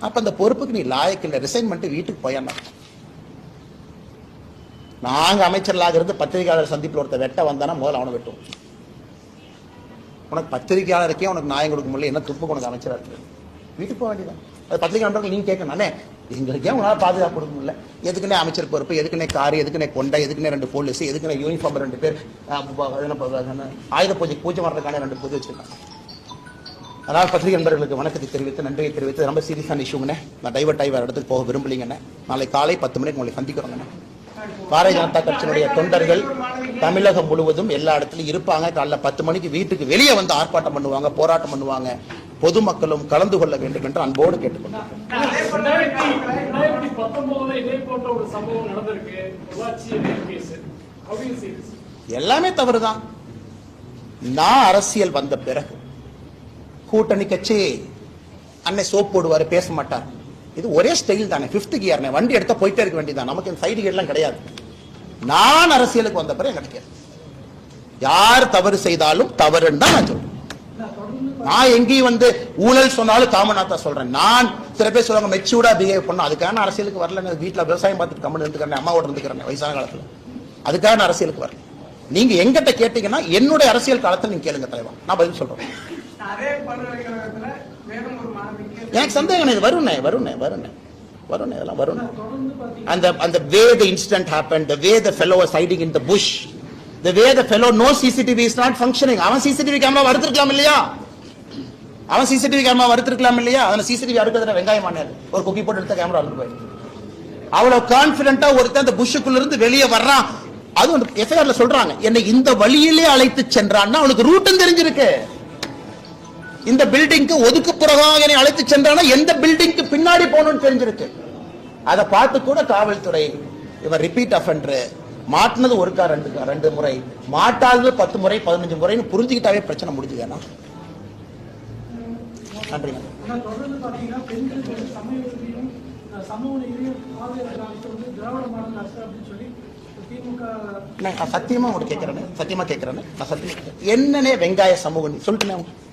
அப்ப அந்த பொறுப்புக்கு நீ லாயக்கு இல்லை, ரிசைன் பண்ணிட்டு வீட்டுக்கு போயன்னா. நாங்க அமைச்சர்களாக இருந்து பத்திரிகையாளர் சந்திப்பில் ஒருத்த வெட்ட வந்தானா முதல்ல அவனை வெட்டுவோம். உனக்கு பத்திரிகையாளருக்கே உனக்கு நியாயம் கொடுக்க முடியல, என்ன துப்புக்கு உனக்கு அமைச்சராக இருக்கு, வீட்டுக்கு போக வேண்டியதான். அது பத்திரிகை நண்பர்கள் நீங்க கேட்கணும், எங்களுக்கே உங்களால் பாதுகாப்பு கொடுக்க முடியல, எதுக்குன்னே அமைச்சர் பொறுப்பு, எதுக்குன்னே காரு, எதுக்குன்னே கொண்டை, எதுக்குன்னே 2 போலீஸ், எதுக்குன்னே யூனிஃபார்ம் 2 பேர், ஆயுத பூஜை வர்றதுக்கான 2 பூஜை வச்சிருக்காங்க. அதனால் பத்திரிகை நண்பர்களுக்கு வணக்கத்தை தெரிவித்து நன்றியை தெரிவித்து, ரொம்ப சீரியஸான இஷ்யூங்கண்ணே, நான் டைவர்ட் ஆகி வேறு இடத்துக்கு போக விரும்பலிங்கண்ணே. நாளை காலை 10 மணிக்கு உங்களை சந்திக்கிறோங்கண்ணே. பாரதிய ஜனதா கட்சியினுடைய தொண்டர்கள் தமிழகம் முழுவதும் எல்லா இடத்துலையும் இருப்பாங்க. காலைல 10 மணிக்கு வீட்டுக்கு வெளியே வந்து ஆர்ப்பாட்டம் பண்ணுவாங்க, போராட்டம் பண்ணுவாங்க. பொதுமக்களும் கலந்து கொள்ள வேண்டும் என்று அன்போடு கேட்டுக்கொண்டார். 2019 இதே போன்ற ஒரு சம்பவம் நடந்திருக்கு. எல்லாமே தவறுதான். நான் அரசியல் வந்த பிறகு கூட்டணி கட்சி அன்னை சோப் போடுவாரு, பேச மாட்டார். இது ஒரே ஸ்டைல் தானே, 5th கியர், வண்டி எடுத்தா போயிட்டே இருக்க வேண்டியதான், நமக்கு சைடு கேட்லாம் கிடையாது. நான் அரசியலுக்கு வந்த பிறகு கிடைக்காது. யார் தவறு செய்தாலும் தவறுன்னு தான் நான் சொல்றேன். நான் எங்கேயும் வந்து ஊழல் சொன்னாலும் காமனாத்தா சொல்றேன். நான் சில பேர் சொல்லுவாங்க மெச்சூர்டா பிஹேவ் பண்ண, அதுக்கான அரசியலுக்கு வரல. வீட்டுல விவசாயம் பார்த்துட்டு கம்மன் இருந்துக்கிறேன், அம்மாவோட இருந்துக்கிறேன் வயசான காலத்துல, அதுக்கான அரசியலுக்கு வரல. நீங்க எங்கிட்ட கேட்டீங்கன்னா என்னுடைய அரசியல் காலத்தில் நீங்க கேளுங்க தலைவா, நான் பதில் சொல்றேன். எனக்கு சந்தேகம் இது வருணே இதெல்லாம் வரும். அந்த way the incident happened, the way the fellow was hiding in the bush, the way the fellow no CCTV is not functioning. அவன் CCTV கேமரா வருத்திருக்கலாம் இல்லையா? அவன் CCTV அடுத்ததுல வெங்காயம் ஆனாரு, ஒரு குக்கி போட்டு எடுத்த கேமரா அழுது போயிருக்கு. அவ்வளவு கான்பிடண்டா ஒருத்தன் அந்த புஷ்ஷுக்குள்ள இருந்து வெளியே வர்றான். அது எஃப்ஐஆர்ல சொல்றாங்க, என்னை இந்த வழியிலே அழைத்து சென்றான்னா அவனுக்கு ரூட்டும் தெரிஞ்சிருக்கு. இந்த பில்டிங்க்கு ஒதுக்குப்புறமாக என்னை அழைத்து சென்றானா எந்த பில்டிங்க்கு பின்னாடி போகணும்னு தெரிஞ்சிருக்கு. அதை பார்த்து கூட காவல்துறை இவன் ரிப்பீட் அஃபெண்டர், மாட்டினது ஒருக்கா 2 முறை, மாட்டாதது 10 முறை 15 முறைன்னு புரிஞ்சுக்கிட்டாவே பிரச்சனை முடிஞ்சுதுன்னா. நன்றி. தொடர்ந்து பாத்தீங்கன்னா பெண்களுக்கு சமூக நீதியும் திராவிட மாடல் அரசு அப்படின்னு சொல்லி திமுக சத்தியமா உங்களுக்கு கேட்கிறேன். என்னன்னே வெங்காய சமூக நீதி சொல்லிட்டு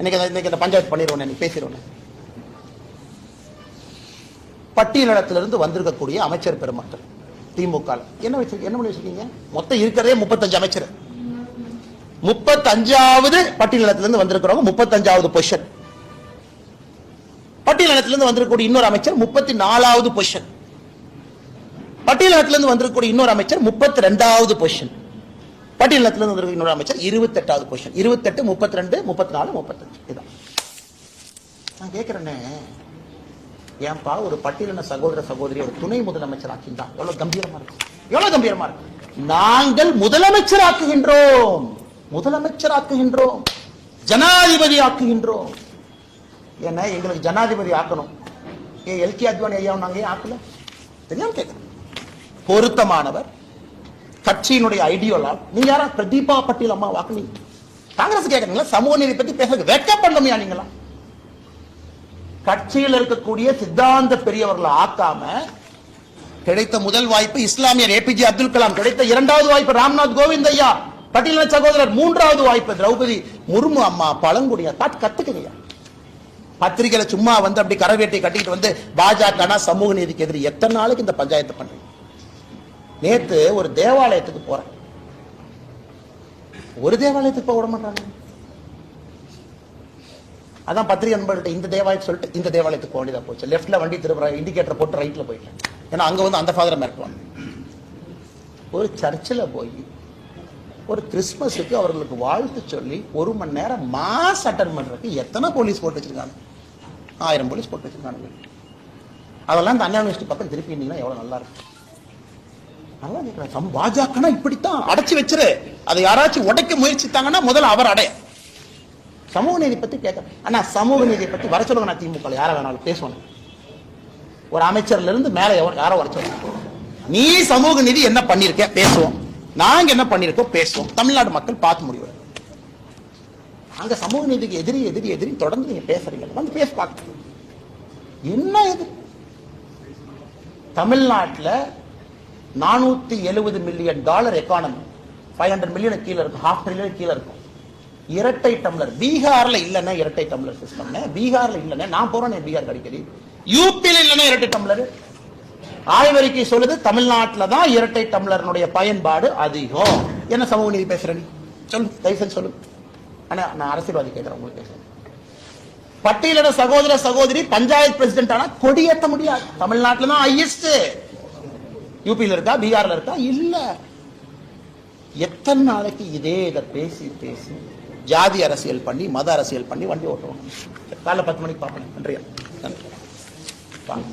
இன்னைக்கு இந்த பஞ்சாயத்து பண்ணிடுவோம், நீ பேசிடுவோம். பட்டியலிடத்திலிருந்து வந்திருக்கக்கூடிய அமைச்சர் பெருமக்கள் திமுக என்ன பண்ணி வச்சிருக்கீங்க? மொத்தம் இருக்கிறதே 35 அமைச்சர். 35வது பட்டியலிடத்திலிருந்து வந்திருக்கிறவங்க 35வது பொசிஷன். பட்டியலிடத்திலிருந்து வந்திருக்கக்கூடிய இன்னொரு அமைச்சர் 34வது பொசிஷன். பட்டியலிடத்திலிருந்து வந்திருக்கக்கூடிய இன்னொரு அமைச்சர் 32வது பொசிஷன். பட்டியலிடத்திலிருந்து வந்திருக்க இன்னொரு அமைச்சர் 28வது பொசிஷன். 28, 32, 34, 35. இதான் நான் கேட்கிறேன்னே. ஏன்பா ஒரு பட்டியலின சகோதர சகோதரி ஒரு துணை முதலமைச்சர் ஆக்கின்றா எவ்வளவு கம்பீரமா இருக்கு. நாங்கள் முதலமைச்சர் ஆக்குகின்றோம், ஜனாதிபதி ஆக்குகின்றோம். ஏன்னா எங்களுக்கு ஜனாதிபதி ஆக்கணும். எல்கே அத்வானி ஐயா நாங்க ஏன் ஆக்கல தெரியாம கேட்கிறோம். பொருத்தமானவர், கட்சியினுடைய ஐடியோலால். நீங்க யாரா பிரதீபா பட்டீல் அம்மா வாக்குனீங்க? காங்கிரஸ் கேட்கறீங்களா? சமூக நீதி பத்தி பேச வெட்கப்படணுமையா? நீங்களா கட்சியில் இருக்கக்கூடிய சித்தாந்த பெரியவர்களை ஆக்காம, கிடைத்த முதல் வாய்ப்பு இஸ்லாமியர் ஏபிஜே அப்துல் கலாம், கிடைத்த 2வது வாய்ப்பு ராம்நாத் கோவிந்த் ஐயா பட்டீலின சகோதரர், 3வது வாய்ப்பு திரௌபதி முர்மு அம்மா பழங்குடியா. கத்துக்கங்க. பத்திரிகையில சும்மா வந்து அப்படி கரவேட்டை கட்டிட்டு வந்து பாஜக சமூக நீதிக்கு எதிரி. எத்தனை நாளைக்கு இந்த பஞ்சாயத்து பண்றீங்க? நேத்து ஒரு தேவாலயத்துக்கு போறேன், ஒரு தேவாலயத்துக்கு போக விட மாட்டாங்க. அதான் பத்திரிகை நண்பர்கள்ட்ட இந்த தேவாலயத்தை சொல்லிட்டு இந்த தேவாலயத்துக்கு போக வேண்டியதா போச்சு. லெப்ட்ல வண்டி திரும்ப இண்டிகேட்டர் போட்டு ரைட்ல போயிட்டேன். ஏன்னா அங்க வந்து அந்த ஃபாதரை மிரட்டுவாங்க. ஒரு சர்ச்சில் போய் ஒரு கிறிஸ்துமஸுக்கு அவர்களுக்கு வாழ்த்து சொல்லி 1 மணி நேரம் மாஸ் அட்டன் பண்றதுக்கு எத்தனை போலீஸ் போட்டு வச்சிருக்காங்க? 1000 போலீஸ் போட்டு வச்சிருக்காங்க. அதெல்லாம் இந்த அண்ணா யூனிவர்சிட்டி பக்கம் திருப்பி இருந்தீங்கன்னா எவ்வளவு நல்லா இருக்கும். நல்லா கேட்கிறேன். பாஜக இப்படித்தான் அடைச்சு வச்சிரு. அதை யாராச்சும் உடைக்க முயற்சித்தாங்கன்னா முதல்ல அவர் அடைய. சமூக நீதி பத்தி கேட்க ஆனா சமூக நீதியை பத்தி வர சொல்லுங்க. நான் திமுக யார வேணாலும் பேசுவேன். ஒரு அமைச்சர்ல இருந்து மேல யாரோ வர சொல்லுங்க. நீ சமூக நீதி என்ன பண்ணிருக்க பேசுவோம், நாங்க என்ன பண்ணிருக்கோம் பேசுவோம். தமிழ்நாடு மக்கள் பார்த்து முடிவு. அங்க சமூக நீதிக்கு எதிரி எதிரி எதிரி தொடர்ந்து நீங்க பேசுறீங்க. வந்து பேச பார்க்க என்ன எதிரி? தமிழ்நாட்டில் $470 மில்லியன் எக்கானமி, $500 மில்லியன் கீழே இருக்கும், $500 மில்லியன் கீழே இருக்கும். இரட்டை டம்ளர் பீகார்ல இல்லன்னா இரட்டை டம்ளர் சிஸ்டம், பீகார்ல இல்லன்னா நான் போறேன் பீகார் அடிக்கடி, யூபியில் இல்லன்னா இரட்டை டம்ளர். ஆய்வறிக்கை சொல்லுது தமிழ்நாட்டில் தான் இரட்டை டம்ளர்னுடைய பயன்பாடு அதிகம். என்ன சமூக நீதி பேசுற நீ சொல்லு, தயவுசெய்து சொல்லு. ஆனா நான் அரசியல்வாதி கேட்கிறேன் உங்களுக்கு பேசுறேன். பட்டியலிட சகோதர சகோதரி பஞ்சாயத்து பிரசிடென்ட் ஆனா கொடியேற்ற முடியாது. தமிழ்நாட்டில் தான் ஹையஸ்ட். யூபியில் இருக்கா, பீகார்ல இருக்கா? இல்ல. எத்தனை நாளைக்கு இதே இதை பேசி பேசி ஜாதி அரசியல் பண்ணி மத அரசியல் பண்ணி வண்டி ஓட்டுவாங்க. காலைல 10 மணிக்கு பார்ப்பேன். நன்றியா, நன்றி. வாங்க.